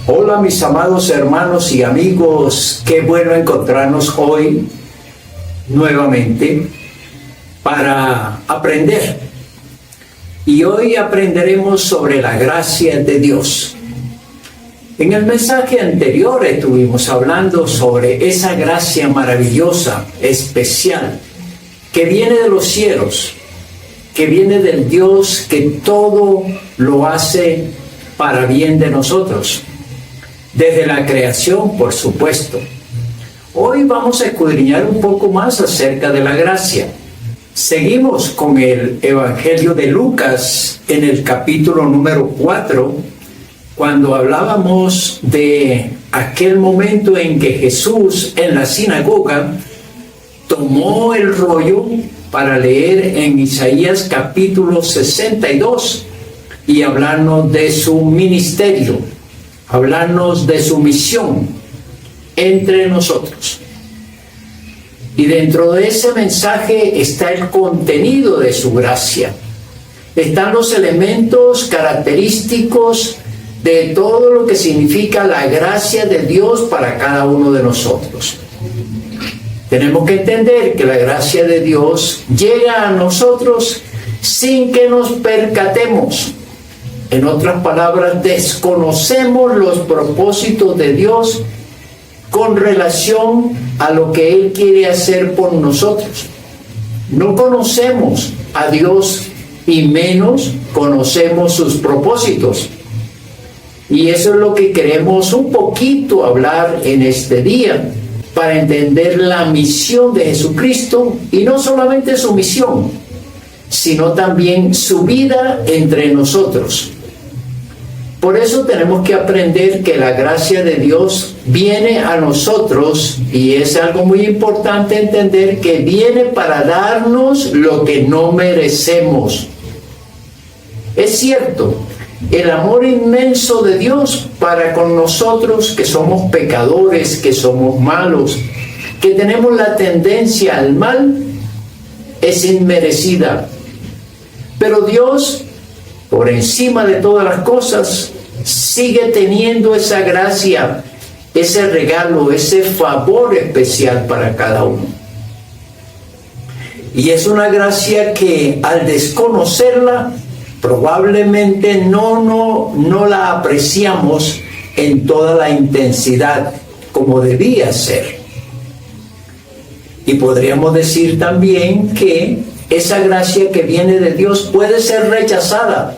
Hola mis amados hermanos y amigos, qué bueno encontrarnos hoy nuevamente para aprender. Y hoy aprenderemos sobre la gracia de Dios. En el mensaje anterior estuvimos hablando sobre esa gracia maravillosa, especial, que viene de los cielos, que viene del Dios que todo lo hace para bien de nosotros. Desde la creación, por supuesto. Hoy vamos a escudriñar un poco más acerca de la gracia. Seguimos con el Evangelio de Lucas en el capítulo número 4, cuando hablábamos de aquel momento en que Jesús en la sinagoga tomó el rollo para leer en Isaías capítulo 62 y hablarnos de su ministerio, hablarnos de su misión entre nosotros. Y dentro de ese mensaje está el contenido de su gracia. Están los elementos característicos de todo lo que significa la gracia de Dios para cada uno de nosotros. Tenemos que entender que la gracia de Dios llega a nosotros sin que nos percatemos. En otras palabras, desconocemos los propósitos de Dios con relación a lo que Él quiere hacer por nosotros. No conocemos a Dios y menos conocemos sus propósitos. Y eso es lo que queremos un poquito hablar en este día, para entender la misión de Jesucristo, y no solamente su misión, sino también su vida entre nosotros. Por eso tenemos que aprender que la gracia de Dios viene a nosotros, y es algo muy importante entender que viene para darnos lo que no merecemos. Es cierto, el amor inmenso de Dios para con nosotros, que somos pecadores, que somos malos, que tenemos la tendencia al mal, es inmerecida. Pero Dios, por encima de todas las cosas, sigue teniendo esa gracia, ese regalo, ese favor especial para cada uno. Y es una gracia que al desconocerla, probablemente no la apreciamos en toda la intensidad como debía ser. Y podríamos decir también que esa gracia que viene de Dios puede ser rechazada,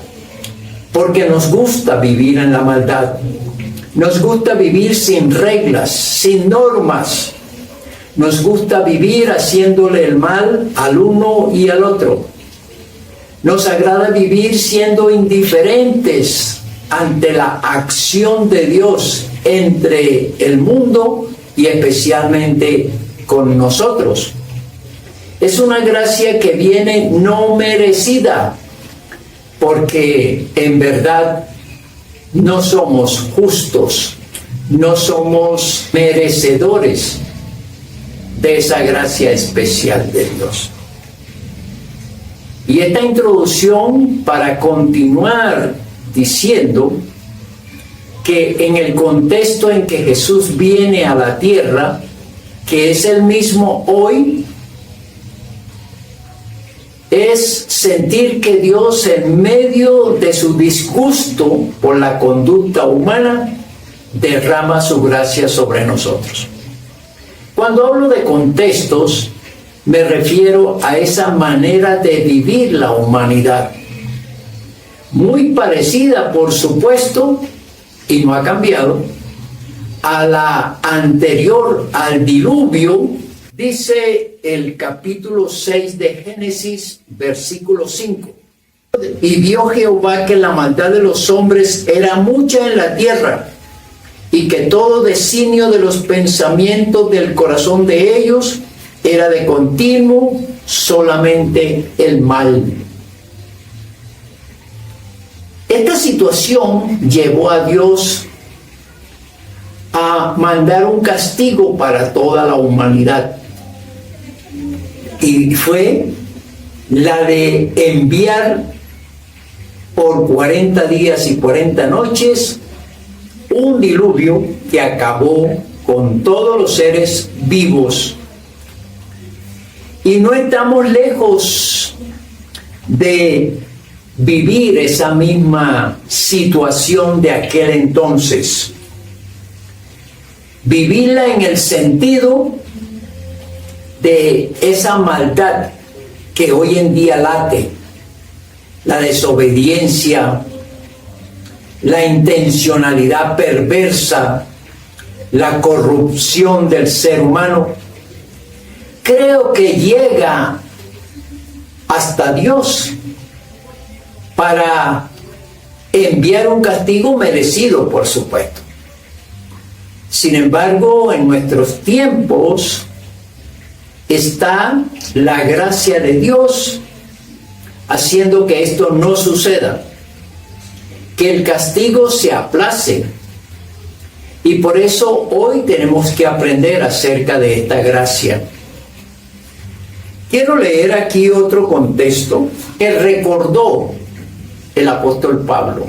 porque nos gusta vivir en la maldad, nos gusta vivir sin reglas, sin normas, nos gusta vivir haciéndole el mal al uno y al otro. Nos agrada vivir siendo indiferentes ante la acción de Dios entre el mundo y especialmente con nosotros. Es una gracia que viene no merecida, porque en verdad no somos justos, no somos merecedores de esa gracia especial de Dios. Y esta introducción para continuar diciendo que en el contexto en que Jesús viene a la tierra, que es el mismo hoy, es sentir que Dios, en medio de su disgusto por la conducta humana, derrama su gracia sobre nosotros. Cuando hablo de contextos, me refiero a esa manera de vivir la humanidad, muy parecida, por supuesto, y no ha cambiado, a la anterior al diluvio. Dice el capítulo 6 de Génesis, versículo 5. Y vio Jehová que la maldad de los hombres era mucha en la tierra, y que todo designio de los pensamientos del corazón de ellos era de continuo solamente el mal. Esta situación llevó a Dios a mandar un castigo para toda la humanidad, y fue la de enviar por 40 días y 40 noches un diluvio que acabó con todos los seres vivos. Y no estamos lejos de vivir esa misma situación de aquel entonces. Vivirla en el sentido de esa maldad que hoy en día late, la desobediencia, la intencionalidad perversa, la corrupción del ser humano. Creo que llega hasta Dios para enviar un castigo merecido, por supuesto. Sin embargo, en nuestros tiempos está la gracia de Dios haciendo que esto no suceda, que el castigo se aplace. Y por eso hoy tenemos que aprender acerca de esta gracia. Quiero leer aquí otro contexto que recordó el apóstol Pablo.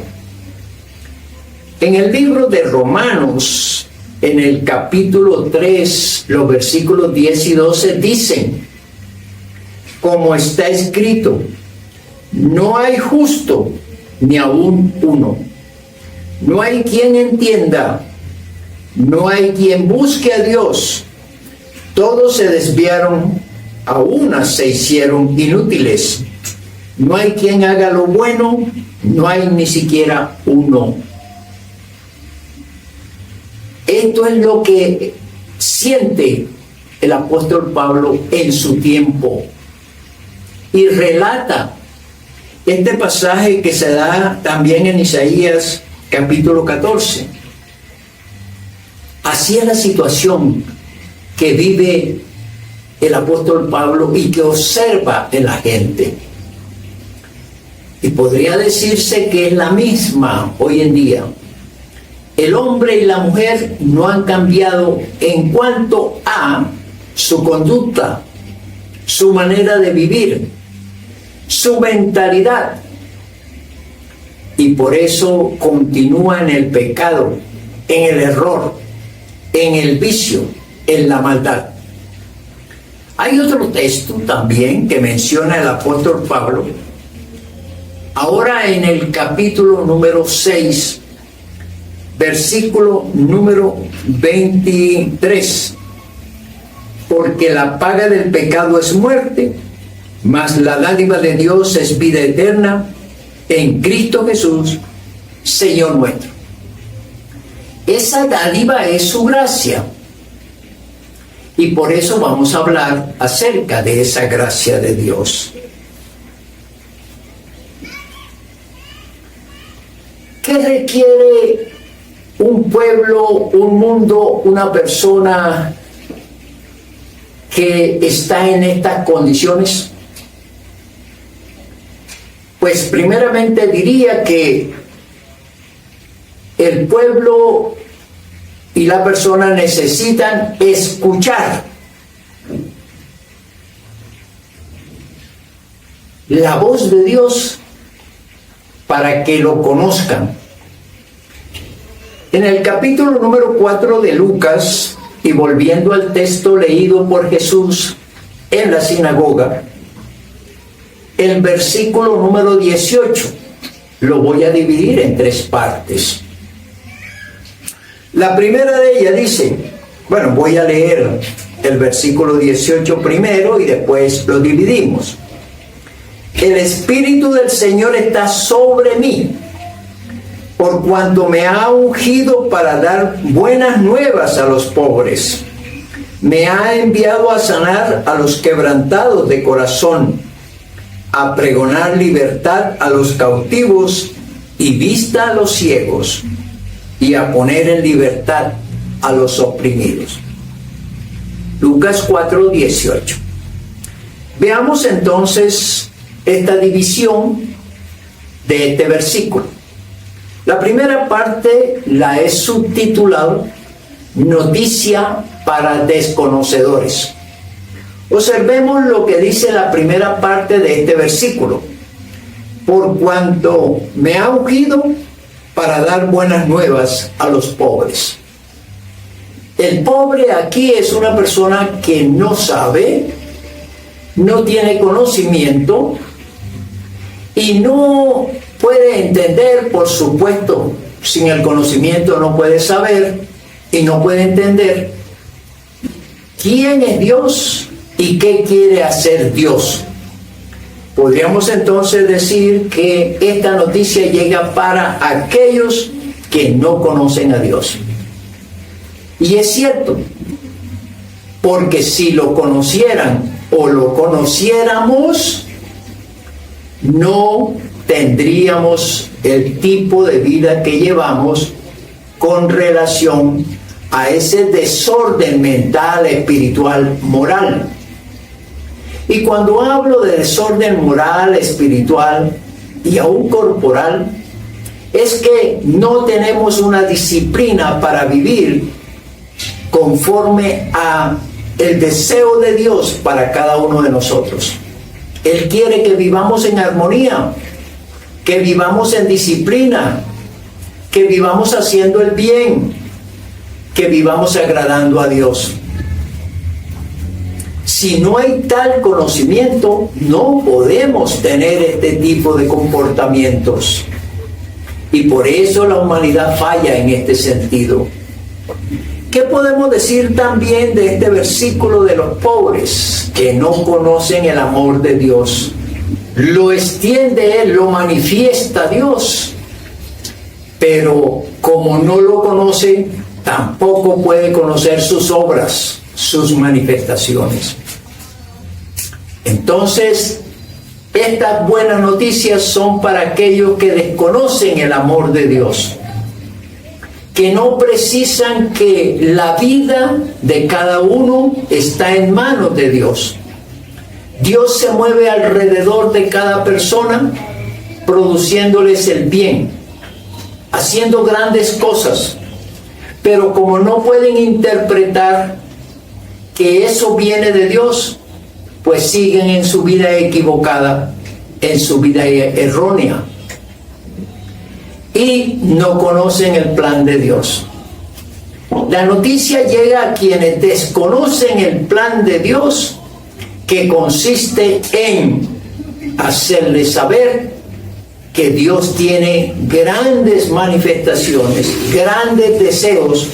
En el libro de Romanos, en el capítulo 3, los versículos 10 y 12 dicen, como está escrito, no hay justo ni aún uno. No hay quien entienda, no hay quien busque a Dios. Todos se desviaron, a unas se hicieron inútiles. No hay quien haga lo bueno, no hay ni siquiera uno. Esto es lo que siente el apóstol Pablo en su tiempo. Y relata este pasaje que se da también en Isaías capítulo 14. Así es la situación que vive el apóstol Pablo y que observa en la gente. Y podría decirse que es la misma hoy en día. El hombre y la mujer no han cambiado en cuanto a su conducta, su manera de vivir, su mentalidad. Y por eso continúa en el pecado, en el error, en el vicio, en la maldad. Hay otro texto también que menciona el apóstol Pablo, ahora en el capítulo número 6, versículo número 23. Porque la paga del pecado es muerte, mas la dádiva de Dios es vida eterna en Cristo Jesús, Señor nuestro. Esa dádiva es su gracia. Y por eso vamos a hablar acerca de esa gracia de Dios. ¿Qué requiere un pueblo, un mundo, una persona que está en estas condiciones? Pues primeramente diría que el pueblo y la persona necesitan escuchar la voz de Dios para que lo conozcan. En el capítulo número 4 de Lucas, y volviendo al texto leído por Jesús en la sinagoga, el versículo número 18, lo voy a dividir en 3 partes. La primera de ellas dice, bueno, voy a leer el versículo 18 primero y después lo dividimos. El Espíritu del Señor está sobre mí, por cuanto me ha ungido para dar buenas nuevas a los pobres. Me ha enviado a sanar a los quebrantados de corazón, a pregonar libertad a los cautivos y vista a los ciegos, y a poner en libertad a los oprimidos. Lucas 4:18. Veamos entonces esta división de este versículo. La primera parte la he subtitulado Noticia para desconocedores. Observemos lo que dice la primera parte de este versículo. Por cuanto me ha ungido para dar buenas nuevas a los pobres. El pobre aquí es una persona que no sabe, no tiene conocimiento y no puede entender, por supuesto. Sin el conocimiento no puede saber y no puede entender quién es Dios y qué quiere hacer Dios. Podríamos entonces decir que esta noticia llega para aquellos que no conocen a Dios. Y es cierto, porque si lo conocieran o lo conociéramos, no tendríamos el tipo de vida que llevamos con relación a ese desorden mental, espiritual, moral. Y cuando hablo de desorden moral, espiritual y aún corporal, es que no tenemos una disciplina para vivir conforme a el deseo de Dios para cada uno de nosotros. Él quiere que vivamos en armonía, que vivamos en disciplina, que vivamos haciendo el bien, que vivamos agradando a Dios. Si no hay tal conocimiento, no podemos tener este tipo de comportamientos. Y por eso la humanidad falla en este sentido. ¿Qué podemos decir también de este versículo de los pobres que no conocen el amor de Dios? Lo extiende Él, lo manifiesta Dios, pero como no lo conoce, tampoco puede conocer sus obras, sus manifestaciones. Entonces, estas buenas noticias son para aquellos que desconocen el amor de Dios, que no precisan que la vida de cada uno está en manos de Dios. Dios se mueve alrededor de cada persona, produciéndoles el bien, haciendo grandes cosas, pero como no pueden interpretar que eso viene de Dios, pues siguen en su vida equivocada, en su vida errónea, y no conocen el plan de Dios. La noticia llega a quienes desconocen el plan de Dios, que consiste en hacerles saber que Dios tiene grandes manifestaciones, grandes deseos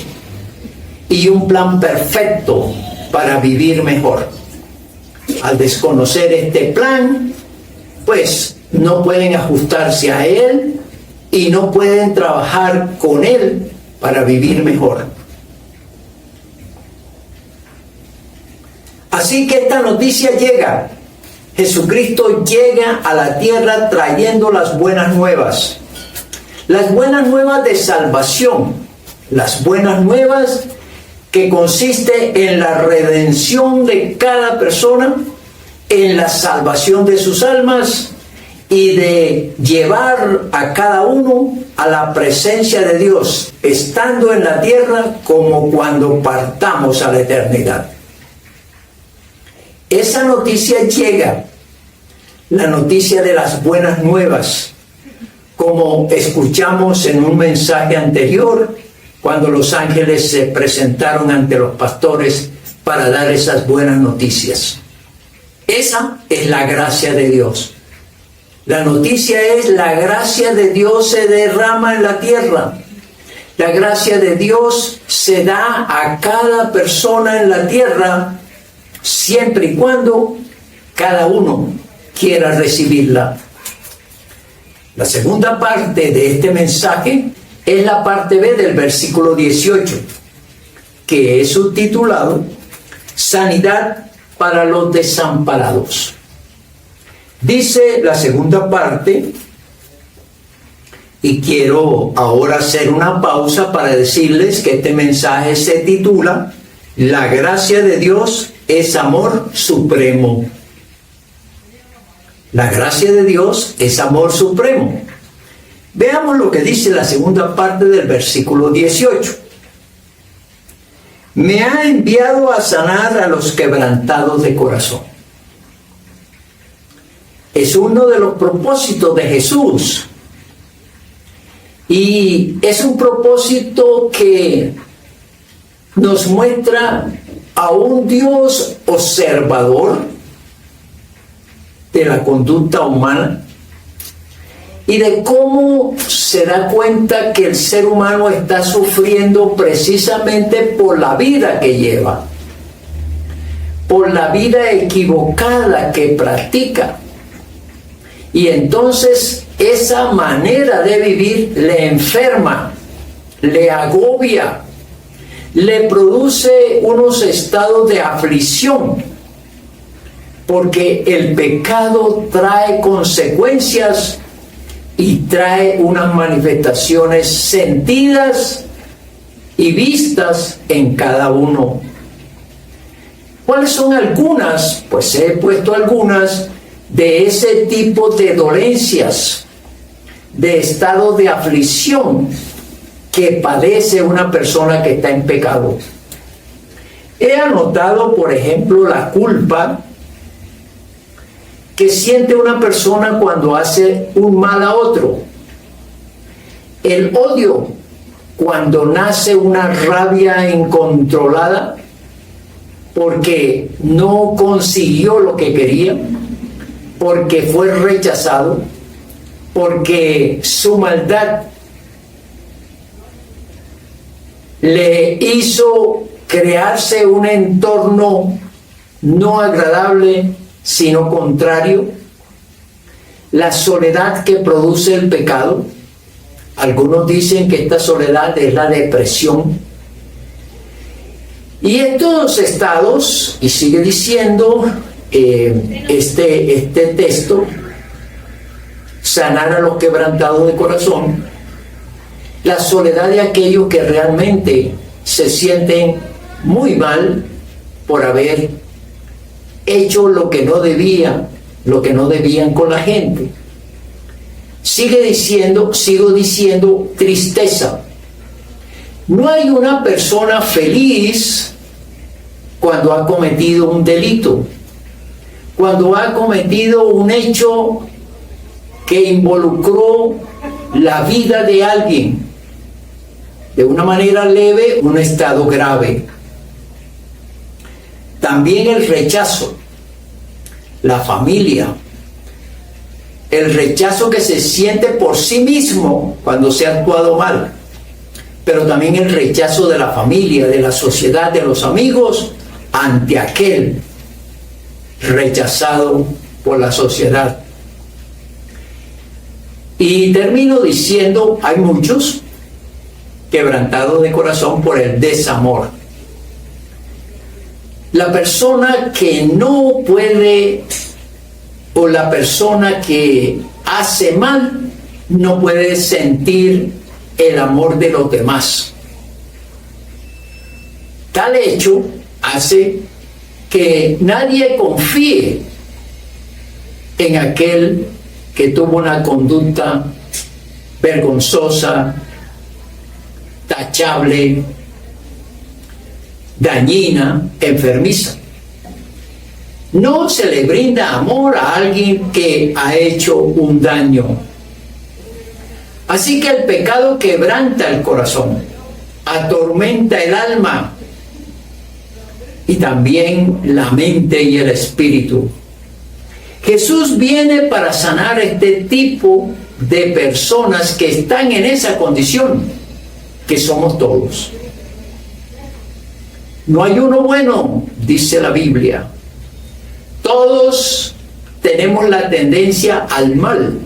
y un plan perfecto para vivir mejor. Al desconocer este plan, pues no pueden ajustarse a Él y no pueden trabajar con Él para vivir mejor. Así que esta noticia llega. Jesucristo llega a la tierra trayendo las buenas nuevas. Las buenas nuevas de salvación. Las buenas nuevas que consiste en la redención de cada persona, en la salvación de sus almas y de llevar a cada uno a la presencia de Dios, estando en la tierra como cuando partamos a la eternidad. Esa noticia llega, la noticia de las buenas nuevas, como escuchamos en un mensaje anterior, cuando los ángeles se presentaron ante los pastores para dar esas buenas noticias. Esa es la gracia de Dios. La noticia es: la gracia de Dios se derrama en la tierra. La gracia de Dios se da a cada persona en la tierra, siempre y cuando cada uno quiera recibirla. La segunda parte de este mensaje es la parte B del versículo 18, que es subtitulado Sanidad para los desamparados. Dice la segunda parte, y quiero ahora hacer una pausa para decirles que este mensaje se titula La gracia de Dios es amor supremo. La gracia de Dios es amor supremo. Veamos lo que dice la segunda parte del versículo 18. Me ha enviado a sanar a los quebrantados de corazón. Es uno de los propósitos de Jesús, Y es un propósito que nos muestra a un Dios observador de la conducta humana y de cómo se da cuenta que el ser humano está sufriendo precisamente por la vida que lleva, por la vida equivocada que practica. Y entonces esa manera de vivir le enferma, le agobia, le produce unos estados de aflicción, porque el pecado trae consecuencias y trae unas manifestaciones sentidas y vistas en cada uno. ¿Cuáles son algunas? Pues he puesto algunas de ese tipo de dolencias, de estado de aflicción que padece una persona que está en pecado. He anotado, por ejemplo, la culpa que siente una persona cuando hace un mal a otro. El odio, cuando nace una rabia incontrolada porque no consiguió lo que quería, porque fue rechazado, porque su maldad le hizo crearse un entorno no agradable, sino contrario. La soledad que produce el pecado. Algunos dicen que esta soledad es la depresión. Y estos estados, y sigue diciendo este texto, sanar a los quebrantados de corazón, la soledad de aquellos que realmente se sienten muy mal por haber hecho lo que no debían con la gente. Sigo diciendo tristeza. No hay una persona feliz cuando ha cometido un delito, cuando ha cometido un hecho que involucró la vida de alguien, de una manera leve, un estado grave. También el rechazo, la familia, el rechazo que se siente por sí mismo cuando se ha actuado mal, pero también el rechazo de la familia, de la sociedad, de los amigos, ante aquel rechazado por la sociedad. Y termino diciendo, hay muchos quebrantados de corazón por el desamor. La persona que no puede, o la persona que hace mal, no puede sentir el amor de los demás. Tal hecho hace que nadie confíe en aquel que tuvo una conducta vergonzosa, tachable, dañina, enfermiza. No se le brinda amor a alguien que ha hecho un daño. Así que el pecado quebranta el corazón, atormenta el alma y también la mente y el espíritu. Jesús viene para sanar este tipo de personas que están en esa condición, que somos todos. No hay uno bueno, dice la Biblia. Todos tenemos la tendencia al mal.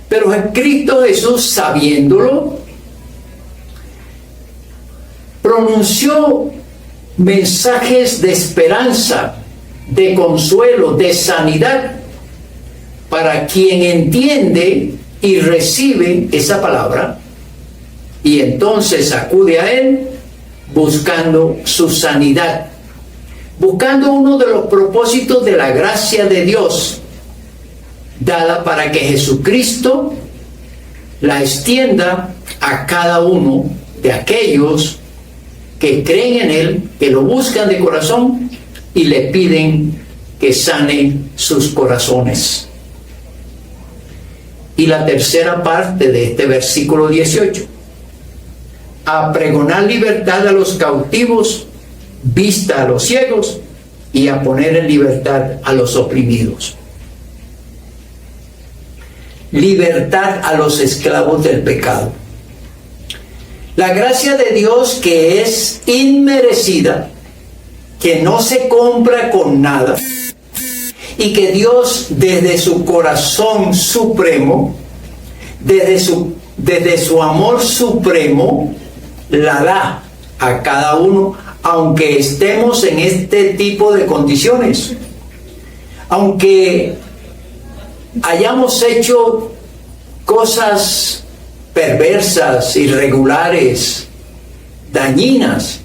Pero Cristo Jesús, sabiéndolo, pronunció mensajes de esperanza, de consuelo, de sanidad, para quien entiende y recibe esa palabra, y entonces acude a Él buscando su sanidad, buscando uno de los propósitos de la gracia de Dios, dada para que Jesucristo la extienda a cada uno de aquellos que creen en Él, que lo buscan de corazón y le piden que sane sus corazones. y la tercera parte de este versículo 18. A pregonar libertad a los cautivos, vista a los ciegos y a poner en libertad a los oprimidos. Libertad a los esclavos del pecado. La gracia de Dios, que es inmerecida, que no se compra con nada, y que Dios desde su corazón supremo, desde su amor supremo, la da a cada uno, aunque estemos en este tipo de condiciones, aunque hayamos hecho cosas perversas, irregulares, dañinas.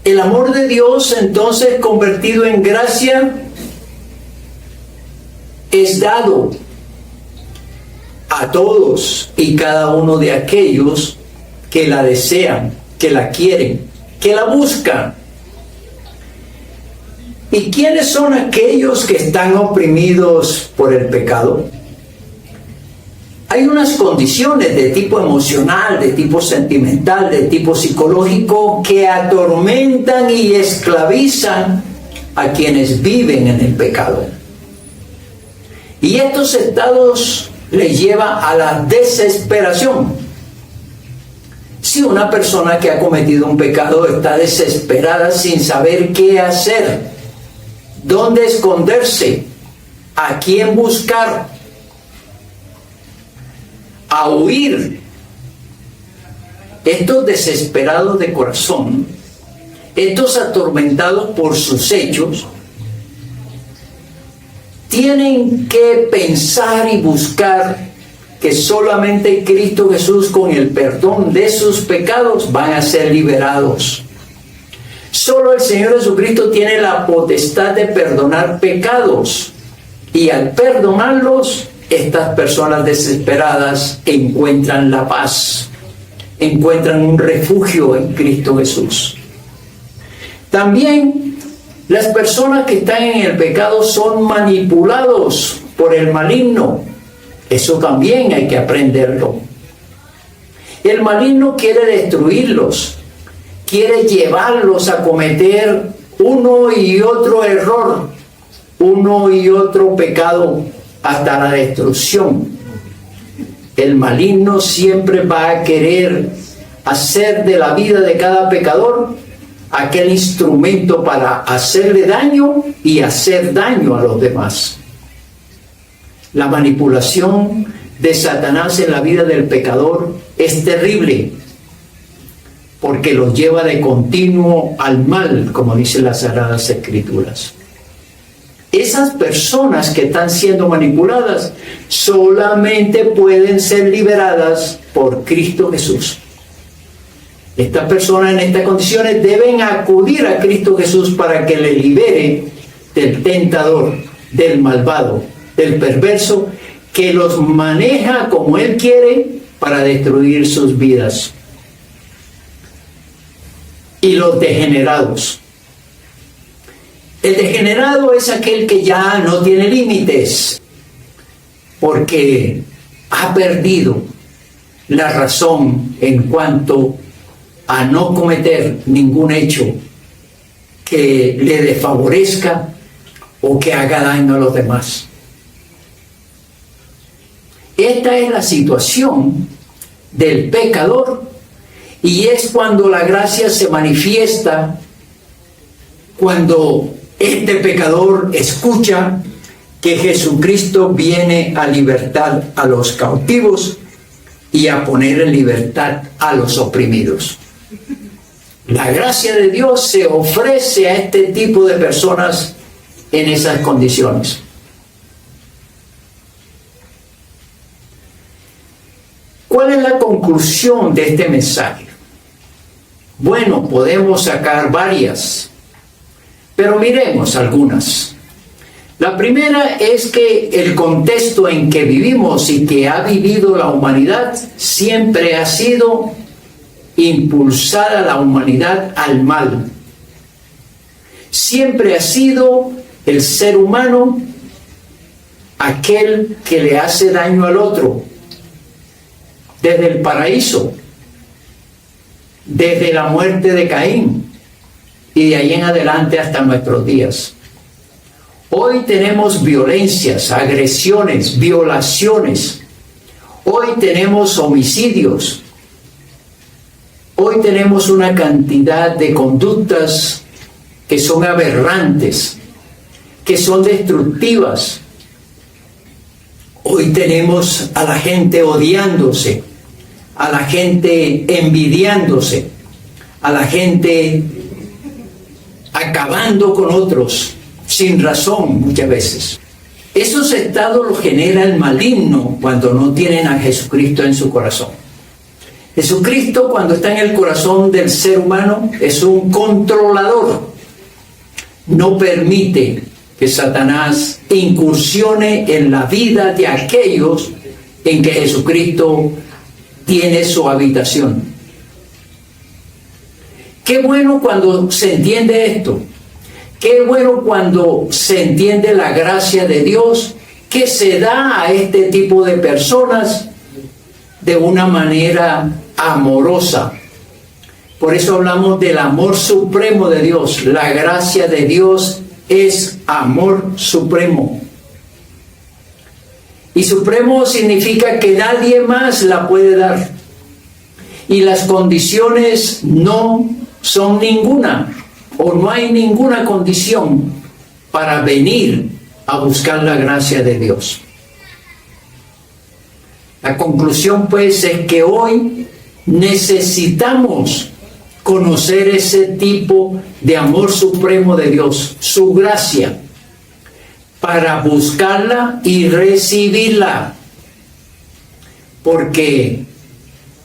El amor de Dios, entonces convertido en gracia, es dado a todos y cada uno de aquellos que la desean, que la quieren, que la buscan. ¿Y quiénes son aquellos que están oprimidos por el pecado? Hay unas condiciones de tipo emocional, de tipo sentimental, de tipo psicológico que atormentan y esclavizan a quienes viven en el pecado. Y estos estados les lleva a la desesperación. Si una persona que ha cometido un pecado está desesperada sin saber qué hacer, dónde esconderse, a quién buscar, a huir, estos desesperados de corazón, estos atormentados por sus hechos, tienen que pensar y buscar que solamente Cristo Jesús, con el perdón de sus pecados, van a ser liberados. Solo el Señor Jesucristo tiene la potestad de perdonar pecados, y al perdonarlos, estas personas desesperadas encuentran la paz, encuentran un refugio en Cristo Jesús. También las personas que están en el pecado son manipulados por el maligno. Eso también hay que aprenderlo. El maligno quiere destruirlos, quiere llevarlos a cometer uno y otro error, uno y otro pecado, hasta la destrucción. El maligno siempre va a querer hacer de la vida de cada pecador aquel instrumento para hacerle daño y hacer daño a los demás. La manipulación de Satanás en la vida del pecador es terrible, porque los lleva de continuo al mal, como dicen las Sagradas Escrituras. Esas personas que están siendo manipuladas solamente pueden ser liberadas por Cristo Jesús. Estas personas en estas condiciones deben acudir a Cristo Jesús para que le libere del tentador, del malvado, del perverso, que los maneja como él quiere para destruir sus vidas. Y los degenerados. El degenerado es aquel que ya no tiene límites, porque ha perdido la razón en cuanto a no cometer ningún hecho que le desfavorezca o que haga daño a los demás. Esta es la situación del pecador, y es cuando la gracia se manifiesta, cuando este pecador escucha que Jesucristo viene a libertar a los cautivos y a poner en libertad a los oprimidos. La gracia de Dios se ofrece a este tipo de personas en esas condiciones. ¿Cuál es la conclusión de este mensaje? Bueno, podemos sacar varias, pero miremos algunas. La primera es que el contexto en que vivimos y que ha vivido la humanidad siempre ha sido impulsar a la humanidad al mal. Siempre ha sido el ser humano aquel que le hace daño al otro, desde el paraíso, desde la muerte de Caín y de ahí en adelante hasta nuestros días. Hoy tenemos violencias, agresiones, violaciones. Hoy tenemos homicidios. Hoy tenemos una cantidad de conductas que son aberrantes, que son destructivas. Hoy tenemos a la gente odiándose, a la gente envidiándose, a la gente acabando con otros sin razón muchas veces. Esos estados los genera el maligno cuando no tienen a Jesucristo en su corazón. Jesucristo, cuando está en el corazón del ser humano, es un controlador. No permite que Satanás incursione en la vida de aquellos en que Jesucristo tiene su habitación. Qué bueno cuando se entiende esto. Qué bueno cuando se entiende la gracia de Dios que se da a este tipo de personas de una manera amorosa. Por eso hablamos del amor supremo de Dios. La gracia de Dios es amor supremo. Y supremo significa que nadie más la puede dar. Y las condiciones no son ninguna, o no hay ninguna condición para venir a buscar la gracia de Dios. La conclusión pues es que hoy necesitamos conocer ese tipo de amor supremo de Dios, su gracia, para buscarla y recibirla. Porque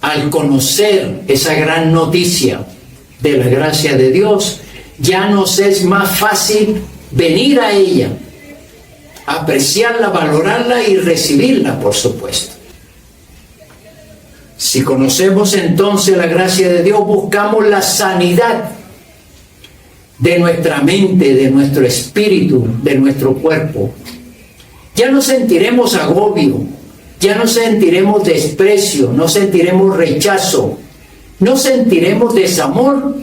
al conocer esa gran noticia de la gracia de Dios, ya nos es más fácil venir a ella, apreciarla, valorarla y recibirla, por supuesto. Si conocemos entonces la gracia de Dios, buscamos la sanidad de nuestra mente, de nuestro espíritu, de nuestro cuerpo. Ya no sentiremos agobio, ya no sentiremos desprecio, no sentiremos rechazo, no sentiremos desamor,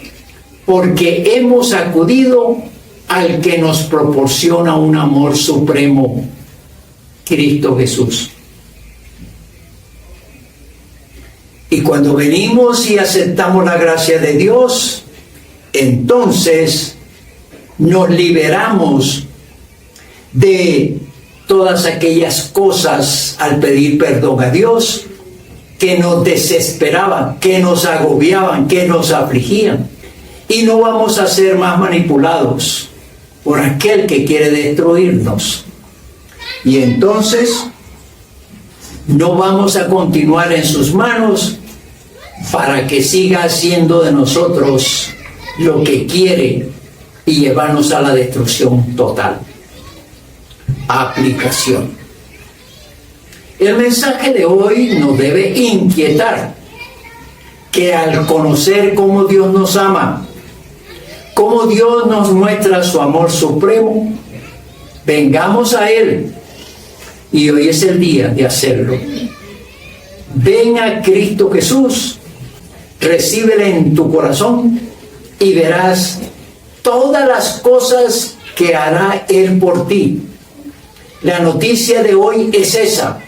porque hemos acudido al que nos proporciona un amor supremo, Cristo Jesús. Y cuando venimos y aceptamos la gracia de Dios, entonces nos liberamos de todas aquellas cosas al pedir perdón a Dios que nos desesperaban, que nos agobiaban, que nos afligían. Y no vamos a ser más manipulados por aquel que quiere destruirnos. Y entonces no vamos a continuar en sus manos para que siga haciendo de nosotros lo que quiere y llevarnos a la destrucción total. Aplicación. El mensaje de hoy nos debe inquietar, que al conocer cómo Dios nos ama, cómo Dios nos muestra su amor supremo, vengamos a Él. Y hoy es el día de hacerlo. Ven a Cristo Jesús, recíbele en tu corazón y verás todas las cosas que hará Él por ti. La noticia de hoy es esa.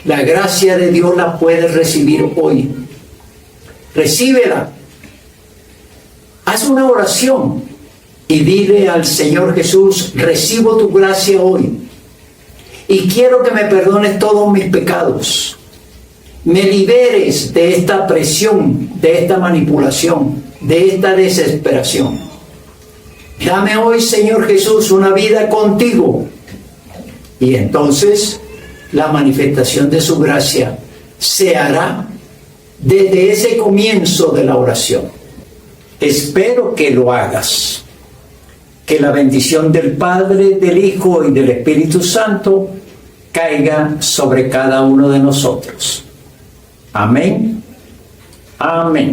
La gracia de Dios la puedes recibir hoy. Recíbela. Haz una oración y dile al Señor Jesús: recibo tu gracia hoy. Y quiero que me perdones todos mis pecados. Me liberes de esta presión, de esta manipulación, de esta desesperación. Dame hoy, Señor Jesús, una vida contigo. Y entonces la manifestación de su gracia se hará desde ese comienzo de la oración. Espero que lo hagas. Que la bendición del Padre, del Hijo y del Espíritu Santo caiga sobre cada uno de nosotros. Amén. Amén.